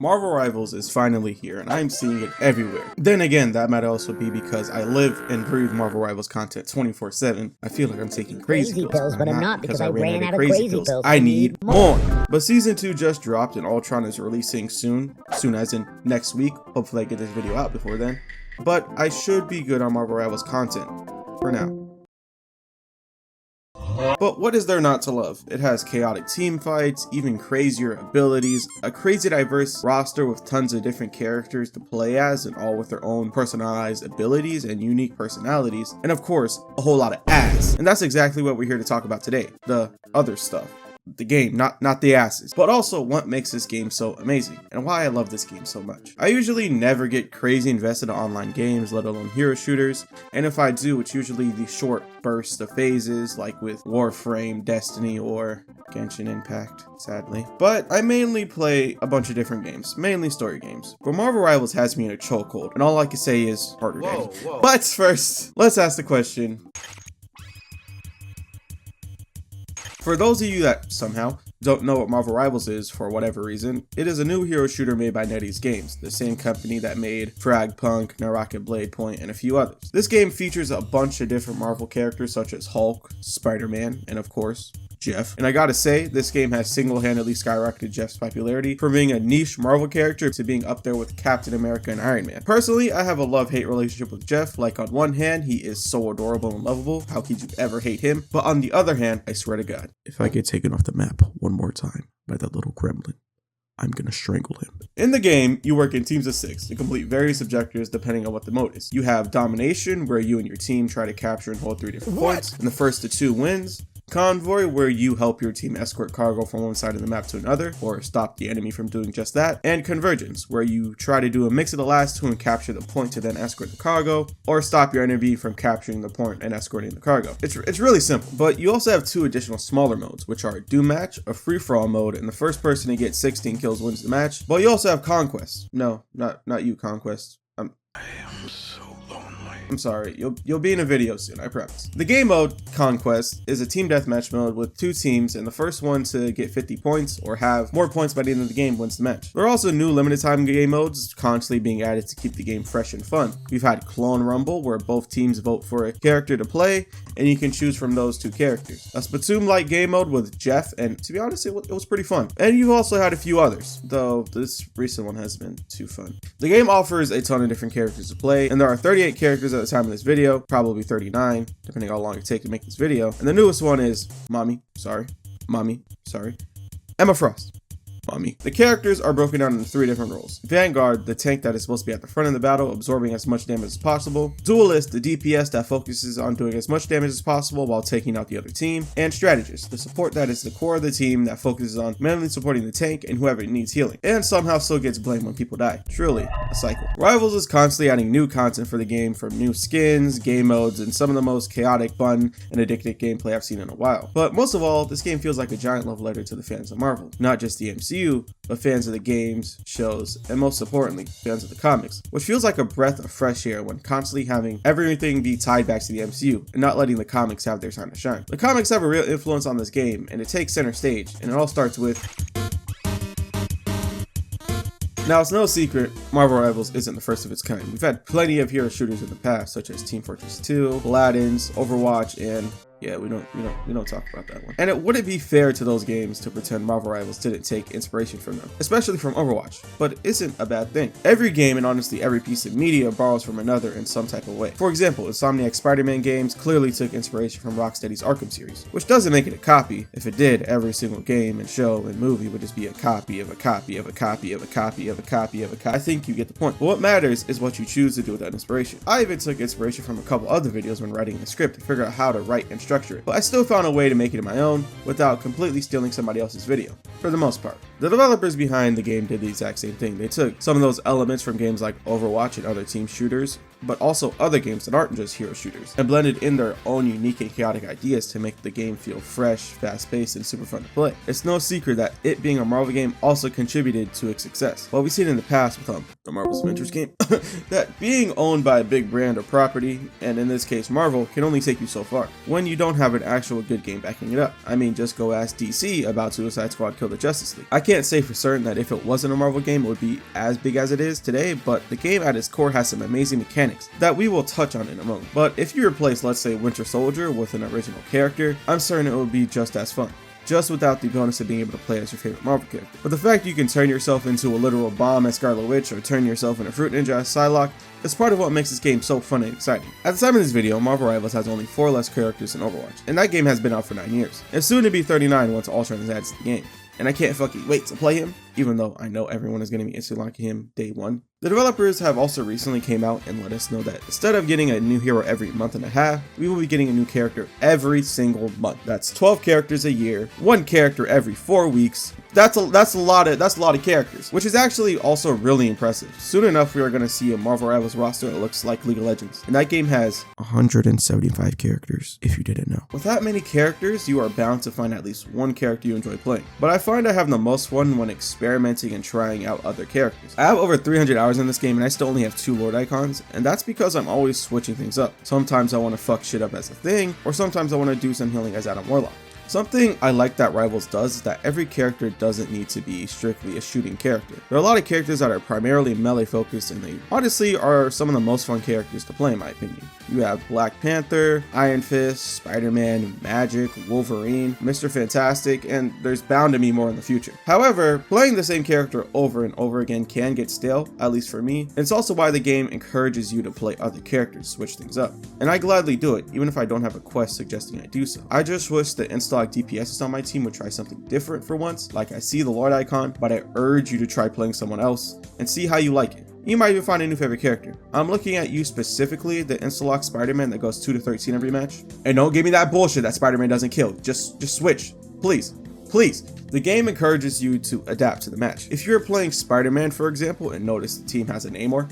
Marvel Rivals is finally here, and I'm seeing it everywhere. Then again, that might also be because I live and breathe Marvel Rivals content 24/7. I feel like I'm taking crazy pills, but I'm not because I ran out of crazy crazy pills. I need more. But Season 2 just dropped, and Ultron is releasing soon as in next week. Hopefully I get this video out before then. But I should be good on Marvel Rivals content, for now. But what is there not to love? It has chaotic team fights, even crazier abilities, a crazy diverse roster with tons of different characters to play as and all with their own personalized abilities and unique personalities, and of course, a whole lot of ass. And that's exactly what we're here to talk about today, the other stuff. The game, not the asses, but also what makes this game so amazing and why I love this game so much. I usually never get crazy invested in online games, let alone hero shooters, and if I do, it's usually the short bursts of phases like with Warframe, Destiny, or Genshin Impact, sadly. But I mainly play a bunch of different games, mainly story games. But Marvel Rivals has me in a chokehold, and all I can say is harder day. But first, let's ask the question. For those of you that somehow don't know what Marvel Rivals is for whatever reason, it is a new hero shooter made by NetEase Games, the same company that made Fragpunk, No Rocket Blade Point, and a few others. This game features a bunch of different Marvel characters such as Hulk, Spider-Man, and of course, Jeff. And I gotta say, this game has single-handedly skyrocketed Jeff's popularity from being a niche Marvel character to being up there with Captain America and Iron Man. Personally, I have a love-hate relationship with Jeff. Like, on one hand, he is so adorable and lovable. How could you ever hate him? But on the other hand, I swear to God, if I get taken off the map one more time by that little gremlin, I'm gonna strangle him. In the game, you work in teams of 6 to complete various objectives depending on what the mode is. You have Domination, where you and your team try to capture and hold 3 different points, and the first of 2 wins. Convoy, where you help your team escort cargo from one side of the map to another, or stop the enemy from doing just that. And Convergence, where you try to do a mix of the last 2 and capture the point to then escort the cargo, or stop your enemy from capturing the point and escorting the cargo. It's really simple, but you also have 2 additional smaller modes, which are Doom Match, a free-for-all mode, and the first person to get 16 kills wins the match. But you also have Conquest. No, not you, Conquest. I am so lonely. I'm sorry, you'll be in a video soon, I promise. The game mode, Conquest, is a team deathmatch mode with 2 teams, and the first one to get 50 points or have more points by the end of the game wins the match. There are also new limited time game modes constantly being added to keep the game fresh and fun. We've had Clone Rumble, where both teams vote for a character to play, and you can choose from those 2 characters. A Splatoon-like game mode with Jeff, and to be honest, it was pretty fun. And you've also had a few others, though this recent one hasn't been too fun. The game offers a ton of different characters to play, and there are 38 characters at the time of this video, probably 39, depending on how long it takes to make this video. And the newest one is Mommy, sorry, Emma Frost. Mommy. The characters are broken down into 3 different roles. Vanguard, the tank that is supposed to be at the front of the battle, absorbing as much damage as possible. Duelist, the DPS that focuses on doing as much damage as possible while taking out the other team. And Strategist, the support that is the core of the team that focuses on mainly supporting the tank and whoever needs healing, and somehow still gets blamed when people die. Truly, a cycle. Rivals is constantly adding new content for the game, from new skins, game modes, and some of the most chaotic, fun, and addictive gameplay I've seen in a while. But most of all, this game feels like a giant love letter to the fans of Marvel. Not just the MCU, but fans of the games, shows, and most importantly, fans of the comics, which feels like a breath of fresh air when constantly having everything be tied back to the MCU and not letting the comics have their time to shine. The comics have a real influence on this game, and it takes center stage, and it all starts with... Now, it's no secret, Marvel Rivals isn't the first of its kind. We've had plenty of hero shooters in the past, such as Team Fortress 2, Paladins, Overwatch, and... yeah, we don't talk about that one. And it wouldn't be fair to those games to pretend Marvel Rivals didn't take inspiration from them, especially from Overwatch, but it isn't a bad thing. Every game, and honestly every piece of media, borrows from another in some type of way. For example, Insomniac's Spider-Man games clearly took inspiration from Rocksteady's Arkham series, which doesn't make it a copy. If it did, every single game and show and movie would just be a copy of a copy of a copy of a copy of a copy of a copy. I think you get the point. But what matters is what you choose to do with that inspiration. I even took inspiration from a couple other videos when writing the script to figure out how to write and structure it, but I still found a way to make it my own without completely stealing somebody else's video, for the most part. The developers behind the game did the exact same thing. They took some of those elements from games like Overwatch and other team shooters but also other games that aren't just hero shooters, and blended in their own unique and chaotic ideas to make the game feel fresh, fast-paced, and super fun to play. It's no secret that it being a Marvel game also contributed to its success. While we've seen in the past with the Marvel's Avengers game, that being owned by a big brand or property, and in this case Marvel, can only take you so far when you don't have an actual good game backing it up. I mean, just go ask DC about Suicide Squad Kill the Justice League. I can't say for certain that if it wasn't a Marvel game it would be as big as it is today, but the game at its core has some amazing mechanics that we will touch on in a moment. But if you replace, let's say, Winter Soldier with an original character, I'm certain it would be just as fun, just without the bonus of being able to play as your favorite Marvel character. But the fact you can turn yourself into a literal bomb as Scarlet Witch or turn yourself into Fruit Ninja as Psylocke is part of what makes this game so fun and exciting. At the time of this video, Marvel Rivals has only 4 less characters than Overwatch, and that game has been out for 9 years. It's soon to be 39 once Ultron is added to the game, and I can't fucking wait to play him, even though I know everyone is going to be instantly locking him day 1. The developers have also recently came out and let us know that instead of getting a new hero every month and a half, we will be getting a new character every single month. That's 12 characters a year, 1 character every 4 weeks. That's a lot of characters, which is actually also really impressive. Soon enough, we are going to see a Marvel Rivals roster that looks like League of Legends, and that game has 175 characters, if you didn't know. With that many characters, you are bound to find at least one character you enjoy playing, but I find I have the most fun when experimenting and trying out other characters. I have over 300 hours in this game and I still only have 2 Lord icons, and that's because I'm always switching things up. Sometimes I want to fuck shit up as a thing, or sometimes I want to do some healing as Adam Warlock. Something I like that Rivals does is that every character doesn't need to be strictly a shooting character. There are a lot of characters that are primarily melee focused, and they honestly are some of the most fun characters to play in my opinion. You have Black Panther, Iron Fist, Spider-Man, Magic, Wolverine, Mr. Fantastic, and there's bound to be more in the future. However, playing the same character over and over again can get stale, at least for me. It's also why the game encourages you to play other characters, switch things up. And I gladly do it, even if I don't have a quest suggesting I do so. I just wish the install DPS on my team would try something different for once. Like, I see the Lord icon, but I urge you to try playing someone else and see how you like it. You might even find a new favorite character. I'm looking at you specifically, the Instalock Spider-Man that goes 2 to 13 every match. And don't give me that bullshit that Spider-Man doesn't kill. Just switch, please. Please. The game encourages you to adapt to the match. If you're playing Spider-Man, for example, and notice the team has a Namor,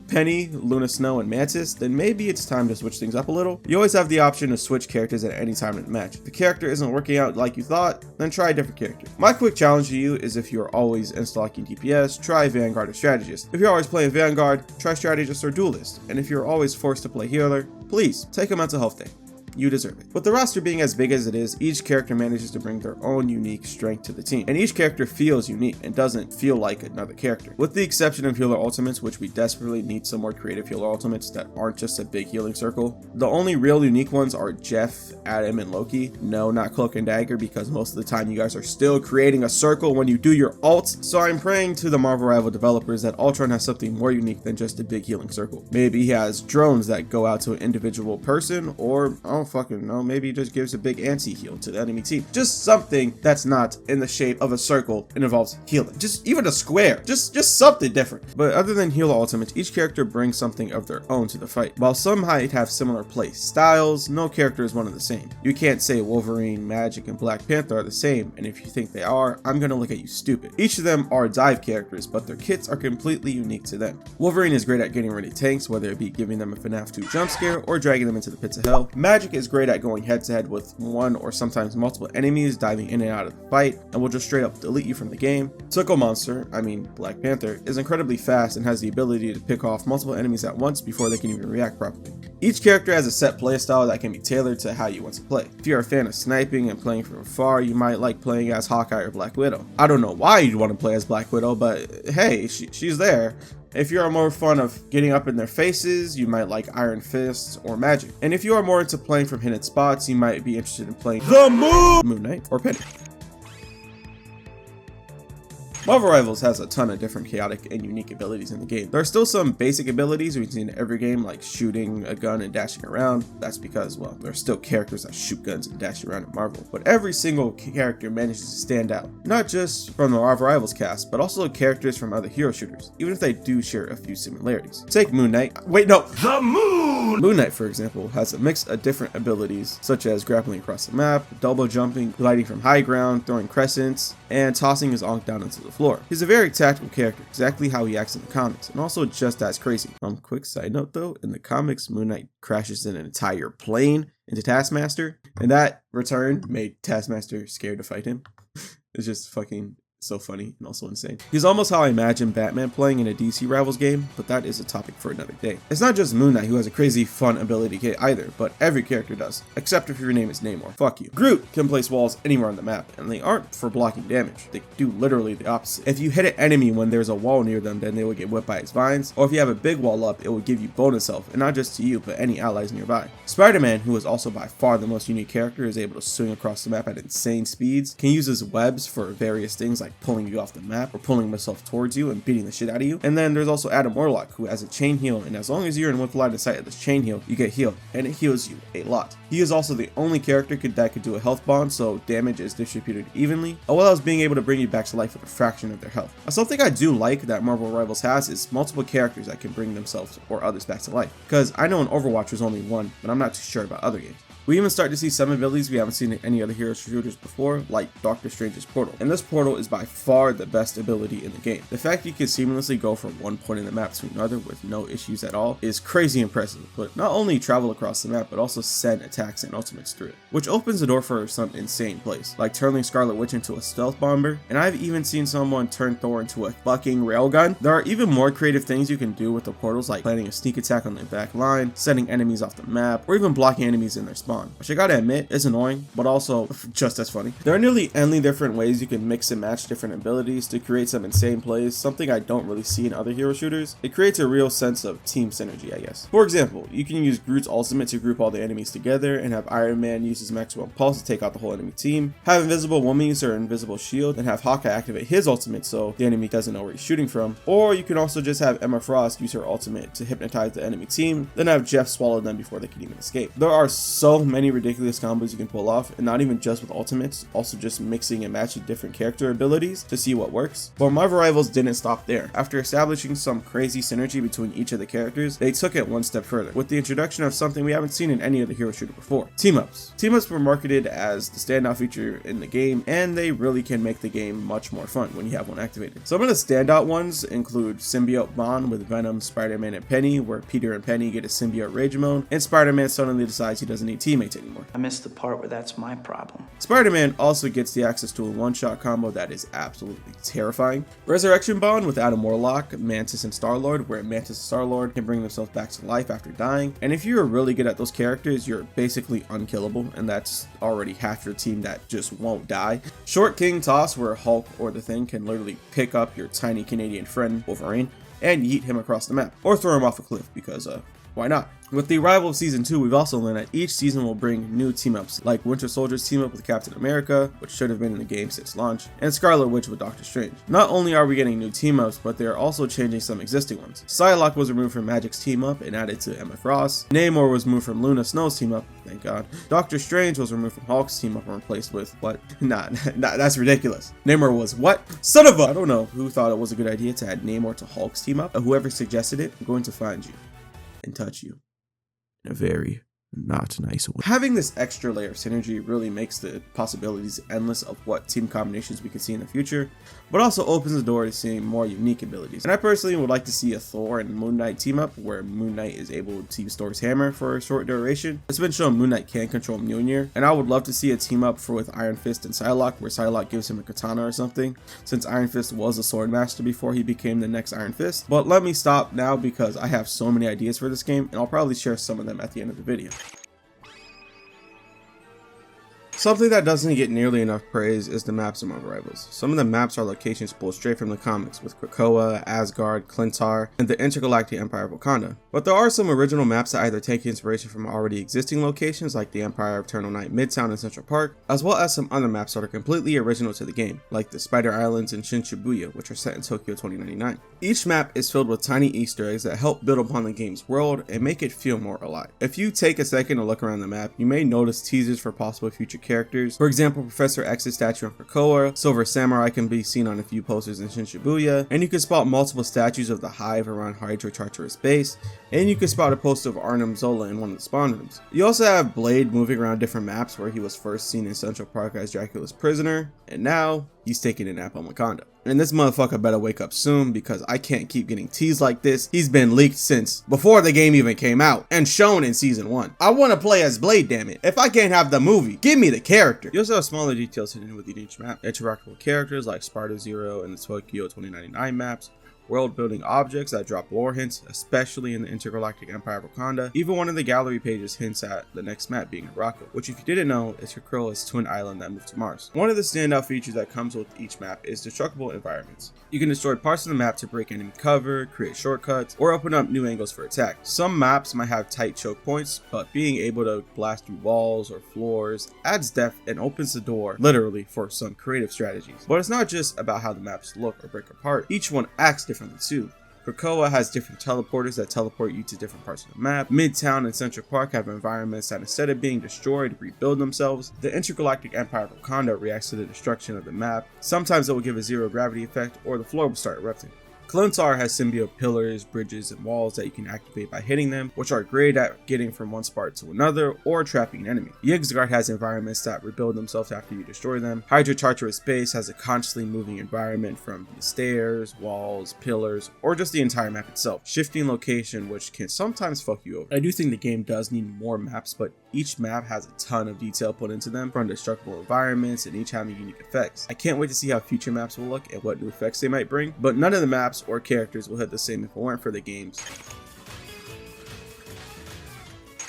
Penny, Luna Snow, and Mantis, then maybe it's time to switch things up a little. You always have the option to switch characters at any time in the match. If the character isn't working out like you thought, then try a different character. My quick challenge to you is, if you're always installing DPS, try Vanguard or Strategist. If you're always playing Vanguard, try Strategist or Duelist. And if you're always forced to play Healer, please take a mental health day. You deserve it. With the roster being as big as it is, each character manages to bring their own unique strength to the team, and each character feels unique and doesn't feel like another character. With the exception of healer ultimates, which we desperately need some more creative healer ultimates that aren't just a big healing circle, the only real unique ones are Jeff, Adam, and Loki. No, not Cloak and Dagger, because most of the time you guys are still creating a circle when you do your ults. So I'm praying to the Marvel Rival developers that Ultron has something more unique than just a big healing circle. Maybe he has drones that go out to an individual person, or I don't fucking know, maybe he just gives a big anti-heal to the enemy team. Just something that's not in the shape of a circle and involves healing. Just even a square. Just something different. But other than healer ultimates, each character brings something of their own to the fight. While some might have similar play styles, no character is one of the same. You can't say Wolverine, Magic, and Black Panther are the same, and if you think they are, I'm gonna look at you stupid. Each of them are dive characters, but their kits are completely unique to them. Wolverine is great at getting rid of tanks, whether it be giving them a FNAF 2 jump scare or dragging them into the pits of hell. Magic is great at going head to head with one or sometimes multiple enemies, diving in and out of the fight, and will just straight up delete you from the game. Tuckle Monster, Black Panther, is incredibly fast and has the ability to pick off multiple enemies at once before they can even react properly. Each character has a set playstyle that can be tailored to how you want to play. If you're a fan of sniping and playing from afar, you might like playing as Hawkeye or Black Widow. I don't know why you'd want to play as Black Widow, but hey, she's there. If you are more fun of getting up in their faces, you might like Iron Fist or Magic. And if you are more into playing from hidden spots, you might be interested in playing the Moon Knight or Penny. Marvel Rivals has a ton of different chaotic and unique abilities in the game. There are still some basic abilities we've seen in every game, like shooting a gun and dashing around. That's because, well, there are still characters that shoot guns and dash around in Marvel. But every single character manages to stand out, not just from the Marvel Rivals cast, but also characters from other hero shooters, even if they do share a few similarities. Take Moon Knight. Wait, no! The Moon! Moon Knight, for example, has a mix of different abilities, such as grappling across the map, double jumping, gliding from high ground, throwing crescents, and tossing his Ankh down into the floor. He's a very tactical character, exactly how he acts in the comics, and also just as crazy. Quick side note though, in the comics, Moon Knight crashes an entire plane into Taskmaster, and that return made Taskmaster scared to fight him. It's just fucking so funny and also insane. He's almost how I imagine Batman playing in a DC Rivals game, but that is a topic for another day. It's not just Moon Knight who has a crazy fun ability kit either, but every character does, except if your name is Namor. Fuck you. Groot can place walls anywhere on the map, and they aren't for blocking damage. They do literally the opposite. If you hit an enemy when there's a wall near them, then they will get whipped by its vines, or if you have a big wall up, it will give you bonus health, and not just to you, but any allies nearby. Spider-Man, who is also by far the most unique character, is able to swing across the map at insane speeds, can use his webs for various things like pulling you off the map or pulling himself towards you and beating the shit out of you. And then there's also Adam Warlock, who has a chain heal, and as long as you're in one line of sight of this chain heal, you get healed, and it heals you a lot. He is also the only character that could do a health bond, so damage is distributed evenly, as well as being able to bring you back to life with a fraction of their health. Something I do like that Marvel Rivals has is multiple characters that can bring themselves or others back to life, because I know in Overwatch there's only one, but I'm not too sure about other games. We even start to see some abilities we haven't seen in any other hero shooters before, like Doctor Strange's portal. And this portal is by far the best ability in the game. The fact you can seamlessly go from one point in the map to another with no issues at all is crazy impressive, but not only travel across the map, but also send attacks and ultimates through it, which opens the door for some insane plays, like turning Scarlet Witch into a stealth bomber, and I've even seen someone turn Thor into a fucking railgun. There are even more creative things you can do with the portals, like planning a sneak attack on the back line, setting enemies off the map, or even blocking enemies in their spawn. Which I gotta admit is annoying, but also just as funny. There are nearly endless different ways you can mix and match different abilities to create some insane plays, something I don't really see in other hero shooters. It creates a real sense of team synergy, I guess. For example, you can use Groot's ultimate to group all the enemies together, and have Iron Man use his maximum pulse to take out the whole enemy team, have Invisible Woman use her invisible shield, and have Hawkeye activate his ultimate so the enemy doesn't know where he's shooting from. Or you can also just have Emma Frost use her ultimate to hypnotize the enemy team, then have Jeff swallow them before they can even escape. There are so many ridiculous combos you can pull off, and not even just with ultimates, also just mixing and matching different character abilities to see what works. But Marvel Rivals didn't stop there. After establishing some crazy synergy between each of the characters, they took it one step further, with the introduction of something we haven't seen in any other hero shooter before: team-ups. Team-ups were marketed as the standout feature in the game, and they really can make the game much more fun when you have one activated. Some of the standout ones include Symbiote Bond with Venom, Spider-Man, and Penny, where Peter and Penny get a symbiote rage mode, and Spider-Man suddenly decides he doesn't need teammates anymore. I missed the part where that's my problem. Spider-Man also gets the access to a one-shot combo that is absolutely terrifying. Resurrection Bond with Adam Warlock, Mantis, and Star-Lord, where Mantis and Star-Lord can bring themselves back to life after dying. And if you're really good at those characters, you're basically unkillable, and that's already half your team that just won't die. Short King Toss, where Hulk or the Thing can literally pick up your tiny Canadian friend, Wolverine, and yeet him across the map, or throw him off a cliff, because why not? With the arrival of Season 2, we've also learned that each season will bring new team-ups, like Winter Soldier's team-up with Captain America, which should have been in the game since launch, and Scarlet Witch with Doctor Strange. Not only are we getting new team-ups, but they are also changing some existing ones. Psylocke was removed from Magic's team-up and added to Emma Frost. Namor was moved from Luna Snow's team-up, thank God. Doctor Strange was removed from Hulk's team-up and replaced with what? Nah, that's ridiculous. Namor was what? Son of a... I don't know who thought it was a good idea to add Namor to Hulk's team-up. Whoever suggested it, I'm going to find you and touch you in a very not nice way. Having this extra layer of synergy really makes the possibilities endless of what team combinations we can see in the future, but also opens the door to seeing more unique abilities. And I personally would like to see a Thor and Moon Knight team up where Moon Knight is able to use Thor's hammer for a short duration. It's been shown Moon Knight can control Mjolnir, and I would love to see a team up with Iron Fist and Psylocke where Psylocke gives him a katana or something, since Iron Fist was a sword master before he became the next Iron Fist. But let me stop now because I have so many ideas for this game, and I'll probably share some of them at the end of the video. Something that doesn't get nearly enough praise is the maps of Marvel Rivals. Some of the maps are locations pulled straight from the comics, with Krakoa, Asgard, Clintar, and the intergalactic Empire of Wakanda. But there are some original maps that either take inspiration from already existing locations like the Empire of Eternal Night Midtown and Central Park, as well as some other maps that are completely original to the game, like the Spider Islands and Shin Shibuya, which are set in Tokyo 2099. Each map is filled with tiny Easter eggs that help build upon the game's world and make it feel more alive. If you take a second to look around the map, you may notice teasers for possible future characters. For example, Professor X's statue on Krakoa, Silver Samurai can be seen on a few posters in Shin Shibuya, and you can spot multiple statues of the Hive around Hydra Charteris base, and you can spot a poster of Arnim Zola in one of the spawn rooms. You also have Blade moving around different maps where he was first seen in Central Park as Dracula's prisoner, and now he's taking a nap on Wakanda. And this motherfucker better wake up soon, because I can't keep getting teased like this. He's been leaked since before the game even came out and shown in season 1. I want to play as Blade, damn it. If I can't have the movie, give me the character. You also have smaller details hidden within each map. Interactable characters like Sparta Zero and the Tokyo 2099 maps. World-building objects that drop lore hints, especially in the Intergalactic Empire of Wakanda. Even one of the gallery pages hints at the next map being Morocco, which if you didn't know is Krakoa's twin island that moved to Mars. One of the standout features that comes with each map is destructible environments. You can destroy parts of the map to break enemy cover, create shortcuts, or open up new angles for attack. Some maps might have tight choke points, but being able to blast through walls or floors adds depth and opens the door, literally, for some creative strategies. But it's not just about how the maps look or break apart. Each one acts differently too. Krakoa has different teleporters that teleport you to different parts of the map. Midtown and Central Park have environments that instead of being destroyed, rebuild themselves. The Intergalactic Empire of Wakanda reacts to the destruction of the map. Sometimes it will give a zero gravity effect, or the floor will start erupting. Kalintar has symbiote pillars, bridges, and walls that you can activate by hitting them, which are great at getting from one spot to another or trapping an enemy. Yggdrasil has environments that rebuild themselves after you destroy them. Hydra Charteris Base has a constantly moving environment from the stairs, walls, pillars, or just the entire map itself, shifting location which can sometimes fuck you over. I do think the game does need more maps, but each map has a ton of detail put into them, from destructible environments and each having unique effects. I can't wait to see how future maps will look and what new effects they might bring, but none of the maps or characters will hit the same if it weren't for the games.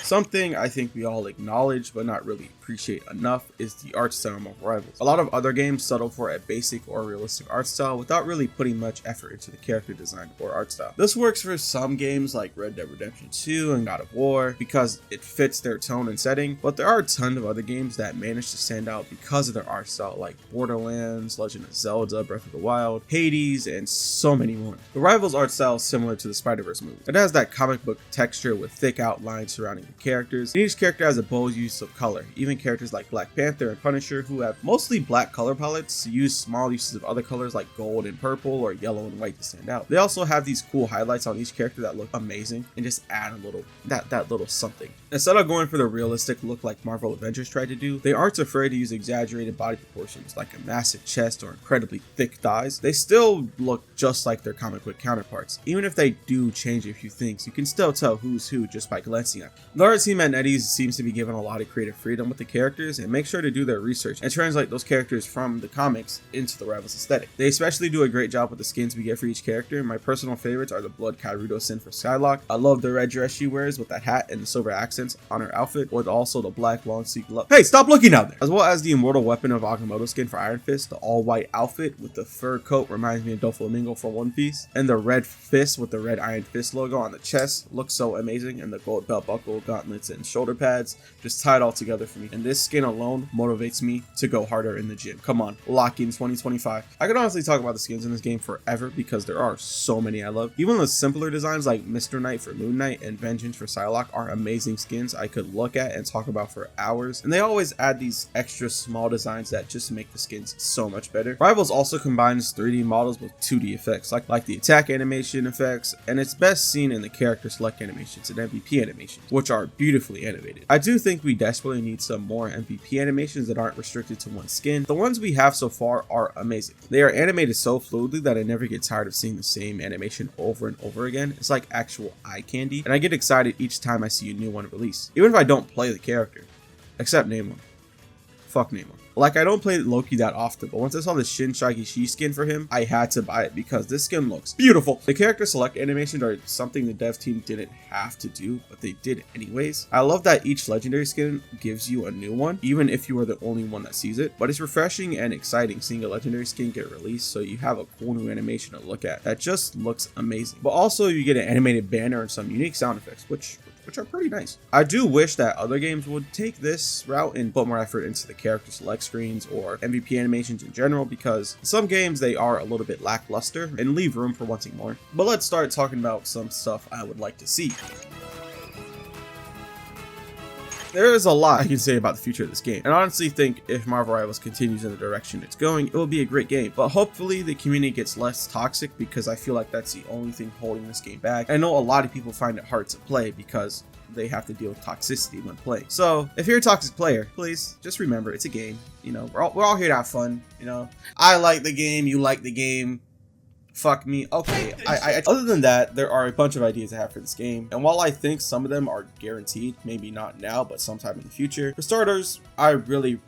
Something I think we all acknowledge but not really appreciate enough is the art style of Marvel Rivals. A lot of other games settle for a basic or realistic art style without really putting much effort into the character design or art style. This works for some games like Red Dead Redemption 2 and God of War because it fits their tone and setting, but there are a ton of other games that manage to stand out because of their art style, like Borderlands, Legend of Zelda, Breath of the Wild, Hades, and so many more. The Rivals art style is similar to the Spider-Verse movie. It has that comic book texture with thick outlines surrounding the characters, and each character has a bold use of color. Even characters like Black Panther and Punisher, who have mostly black color palettes, use small uses of other colors like gold and purple or yellow and white to stand out. They also have these cool highlights on each character that look amazing and just add a little that little something. Instead of going for the realistic look like Marvel Avengers tried to do, they aren't afraid to use exaggerated body proportions like a massive chest or incredibly thick thighs. They still look just like their comic book counterparts. Even if they do change a few things, you can still tell who's who just by glancing at them. The art team at NetEase seems to be given a lot of creative freedom with the characters and make sure to do their research and translate those characters from the comics into the Rivals aesthetic. They especially do a great job with the skins we get for each character. My personal favorites are the Blood Kairudo Sin for Skylock. I love the red dress she wears with that hat and the silver accents on her outfit, with also the black long sleeve glove. Hey, stop looking out there! As well as the immortal weapon of Agamotto skin for Iron Fist, the all white outfit with the fur coat reminds me of Doflamingo from One Piece, and the red fist with the red Iron Fist logo on the chest looks so amazing, and the gold belt buckle, gauntlets, and shoulder pads just tie it all together for me. And this skin alone motivates me to go harder in the gym. Come on, lock in 2025. I could honestly talk about the skins in this game forever because there are so many I love. Even the simpler designs like Mr. Knight for Moon Knight and Vengeance for Psylocke are amazing skins I could look at and talk about for hours. And they always add these extra small designs that just make the skins so much better. Rivals also combines 3D models with 2D effects like the attack animation effects, and it's best seen in the character select animations and MVP animations, which are beautifully animated. I do think we desperately need some more MVP animations that aren't restricted to one skin. The ones we have so far are amazing. They are animated so fluidly that I never get tired of seeing the same animation over and over again. It's like actual eye candy, and I get excited each time I see a new one released, even if I don't play the character, except Namor. Fuck Namor. Like, I don't play Loki that often, but once I saw the Shin Shiki skin for him, I had to buy it because this skin looks beautiful. The character select animations are something the dev team didn't have to do, but they did anyways. I love that each legendary skin gives you a new one, even if you are the only one that sees it, but it's refreshing and exciting seeing a legendary skin get released so you have a cool new animation to look at that just looks amazing. But also you get an animated banner and some unique sound effects, which are pretty nice. I do wish that other games would take this route and put more effort into the character select screens or MVP animations in general, because some games they are a little bit lackluster and leave room for wanting more. But let's start talking about some stuff I would like to see. There is a lot I can say about the future of this game, and I honestly think if Marvel Rivals continues in the direction it's going, it will be a great game. But hopefully the community gets less toxic, because I feel like that's the only thing holding this game back. I know a lot of people find it hard to play because they have to deal with toxicity when playing. So if you're a toxic player, please just remember it's a game. You know, we're all here to have fun. You know, I like the game, you like the game. Fuck me. Okay, other than that, there are a bunch of ideas I have for this game, and while I think some of them are guaranteed, maybe not now, but sometime in the future, for starters, I really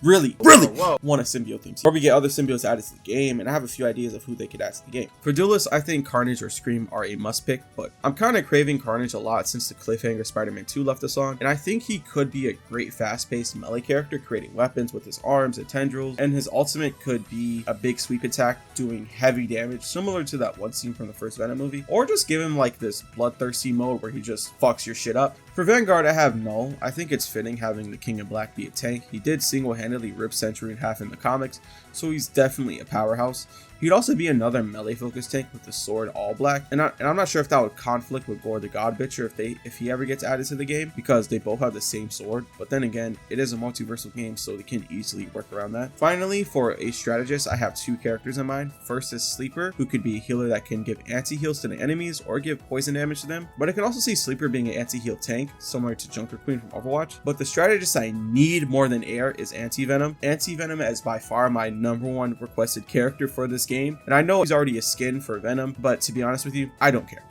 want a symbiote theme, or we get other symbiotes added to the game, and I have a few ideas of who they could add to the game. For duelists, I think Carnage or Scream are a must pick, but I'm kind of craving Carnage a lot since the cliffhanger Spider-Man 2 left us on, and I think he could be a great fast-paced melee character, creating weapons with his arms and tendrils, and his ultimate could be a big sweep attack doing heavy damage, similar to that one scene from the first Venom movie, or just give him like this bloodthirsty mode where he just fucks your shit up. For Vanguard, I have Null. I think it's fitting having the King in Black be a tank. He did single-handedly rip Sentry in half in the comics, so he's definitely a powerhouse. He'd also be another melee-focused tank with the sword all black, and I'm not sure if that would conflict with Gore the God Bitcher if he ever gets added to the game, because they both have the same sword. But then again, it is a multiversal game, so they can easily work around that. Finally, for a strategist, I have two characters in mind. First is Sleeper, who could be a healer that can give anti-heals to the enemies or give poison damage to them. But I can also see Sleeper being an anti-heal tank, similar to Junker Queen from Overwatch. But the strategist I need more than Air is Anti-Venom. Anti-Venom is by far my #1 requested character for this game, and I know he's already a skin for Venom, but to be honest with you, I don't care.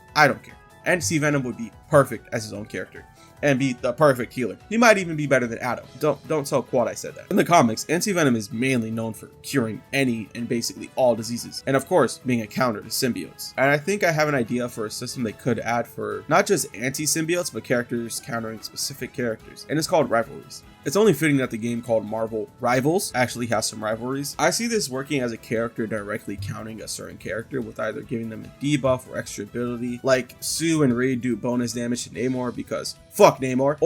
Anti-Venom would be perfect as his own character and be the perfect healer. He might even be better than Adam. Don't tell Quad I said that. In the comics, Anti-Venom is mainly known for curing any and basically all diseases, and of course being a counter to symbiotes. And I think I have an idea for a system they could add for not just anti-symbiotes, but characters countering specific characters, and it's called rivalries. It's only fitting that the game called Marvel Rivals actually has some rivalries. I see this working as a character directly counting a certain character with either giving them a debuff or extra ability, like Sue and Reed do bonus damage to Namor because fuck Namor,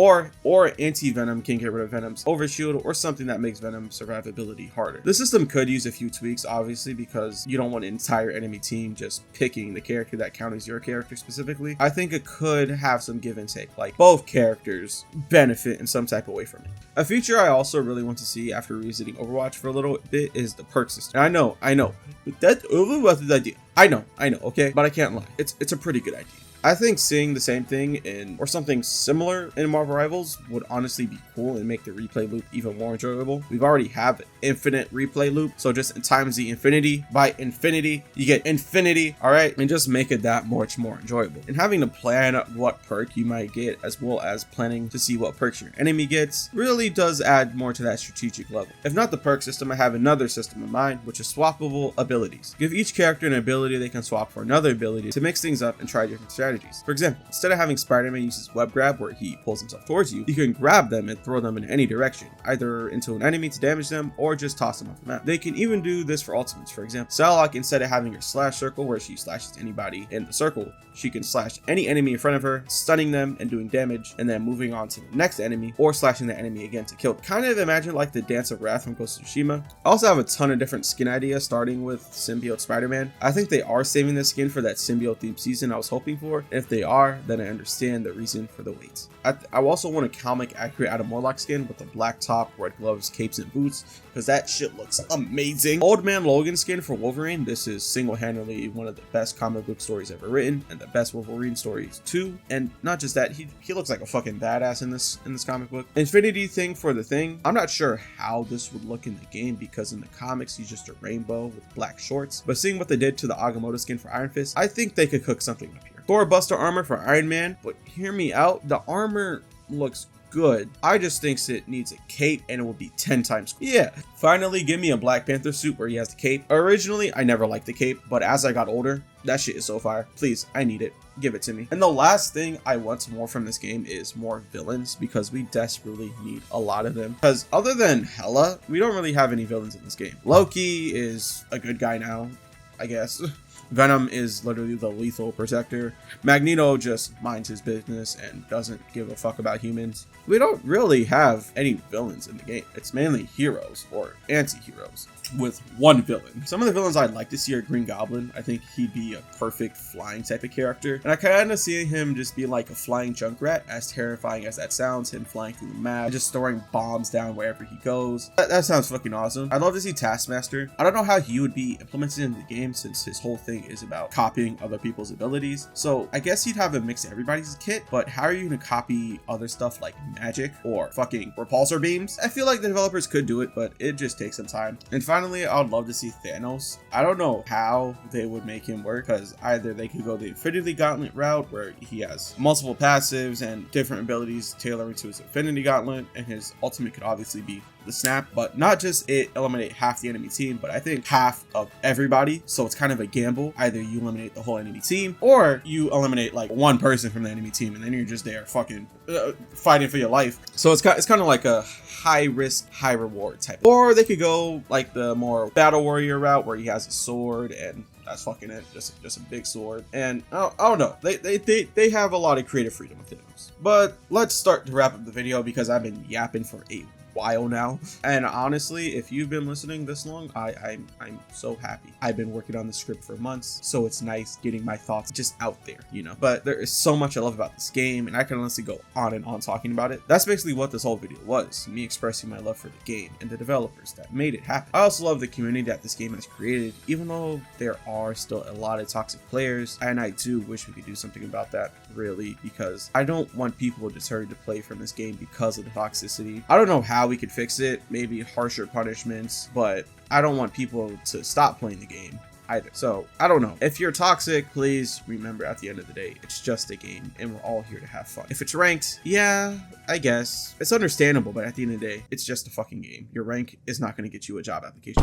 or Anti-Venom can get rid of Venom's overshield, or something that makes Venom's survivability harder. The system could use a few tweaks, obviously, because you don't want an entire enemy team just picking the character that counters your character specifically. I think it could have some give and take, like both characters benefit in some type of way from it. A feature I also really want to see after revisiting Overwatch for a little bit is the perk system. And I know, but that's Overwatch's idea. I know, okay, but I can't lie. It's a pretty good idea. I think seeing the same thing or something similar in Marvel Rivals would honestly be cool and make the replay loop even more enjoyable. We've already have an infinite replay loop, so just times the infinity by infinity, you get infinity, all right? And just make it that much more enjoyable. And having to plan what perk you might get, as well as planning to see what perks your enemy gets, really does add more to that strategic level. If not the perk system, I have another system in mind, which is swappable abilities. Give each character an ability they can swap for another ability to mix things up and try different strategies. For example, instead of having Spider-Man use his web grab where he pulls himself towards you, you can grab them and throw them in any direction, either into an enemy to damage them or just toss them off the map. They can even do this for ultimates. For example, Psylocke, instead of having her slash circle where she slashes anybody in the circle, she can slash any enemy in front of her, stunning them and doing damage, and then moving on to the next enemy or slashing the enemy again to kill. Kind of imagine like the Dance of Wrath from Ghost of Tsushima. I also have a ton of different skin ideas, starting with Symbiote Spider-Man. I think they are saving this skin for that symbiote themed season I was hoping for. And if they are, then I understand the reason for the wait. I also want a comic accurate Adam Warlock skin with the black top, red gloves, capes, and boots, because that shit looks amazing. Old Man Logan skin for Wolverine. This is single-handedly one of the best comic book stories ever written, and the best Wolverine stories too. And not just that, he looks like a fucking badass in this comic book. Infinity thing for the Thing. I'm not sure how this would look in the game, because in the comics he's just a rainbow with black shorts. But seeing what they did to the Agamotto skin for Iron Fist, I think they could cook something up here. Thor Buster armor for Iron Man, but hear me out, the armor looks good. I just think it needs a cape, and it will be 10 times cool. Yeah, finally give me a Black Panther suit where he has the cape. Originally, I never liked the cape, but as I got older, that shit is so fire. Please, I need it. Give it to me. And the last thing I want more from this game is more villains, because we desperately need a lot of them. Because other than Hela, we don't really have any villains in this game. Loki is a good guy now, I guess. Venom is literally the lethal protector. Magneto just minds his business and doesn't give a fuck about humans. We don't really have any villains in the game. It's mainly heroes or anti-heroes with one villain. Some of the villains I'd like to see are Green Goblin. I think he'd be a perfect flying type of character. And I kind of see him just be like a flying Junkrat, as terrifying as that sounds, him flying through the map, just throwing bombs down wherever he goes. That sounds fucking awesome. I'd love to see Taskmaster. I don't know how he would be implemented in the game since his whole thing is about copying other people's abilities. So I guess he'd have a mix of everybody's kit, but how are you gonna copy other stuff like magic or fucking repulsor beams? I feel like the developers could do it, but it just takes some time. And finally, I'd love to see Thanos. I don't know how they would make him work, because either they could go the Infinity Gauntlet route where he has multiple passives and different abilities tailoring to his Infinity Gauntlet, and his ultimate could obviously be the snap, but not just it eliminate half the enemy team, but I think half of everybody. So it's kind of a gamble. Either you eliminate the whole enemy team, or you eliminate like one person from the enemy team, and then you're just there fucking fighting for your life. So it's kind of like a high risk, high reward type. Or they could go like the more battle warrior route where he has a sword and that's fucking it, just a big sword. And I don't know, they have a lot of creative freedom with Thanos. But let's start to wrap up the video because I've been yapping for a while now, and honestly, if you've been listening this long, I'm so happy. I've been working on the script for months, so it's nice getting my thoughts just out there, you know. But there is so much I love about this game, and I can honestly go on and on talking about it. That's basically what this whole video was, me expressing my love for the game and the developers that made it happen. I also love the community that this game has created, even though there are still a lot of toxic players, and I do wish we could do something about that, really, because I don't want people deterred to play from this game because of the toxicity. I don't know how we could fix it, maybe harsher punishments, but I don't want people to stop playing the game either. So I don't know. If you're toxic, please remember at the end of the day, it's just a game and we're all here to have fun. If it's ranked, yeah, I guess it's understandable, but at the end of the day, it's just a fucking game. Your rank is not going to get you a job application.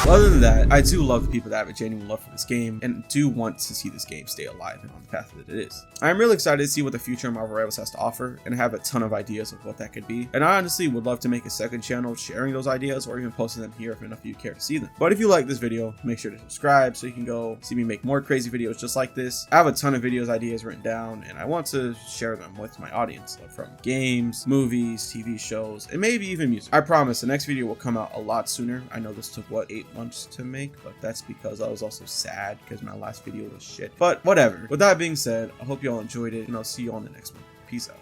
Other than that, I do love the people that have a genuine love for this game and do want to see this game stay alive and on the path that it is. I'm really excited to see what the future of Marvel Rivals has to offer, and I have a ton of ideas of what that could be. And I honestly would love to make a second channel sharing those ideas or even posting them here if enough of you care to see them. But if you like this video, make sure to subscribe so you can go see me make more crazy videos just like this. I have a ton of videos ideas written down, and I want to share them with my audience, from games, movies, TV shows, and maybe even music. I promise the next video will come out a lot sooner. I know this took what, 8 months to make, but that's because I was also sad because my last video was shit. But whatever. With that being said, I hope you all enjoyed it, and I'll see you on the next one. Peace out.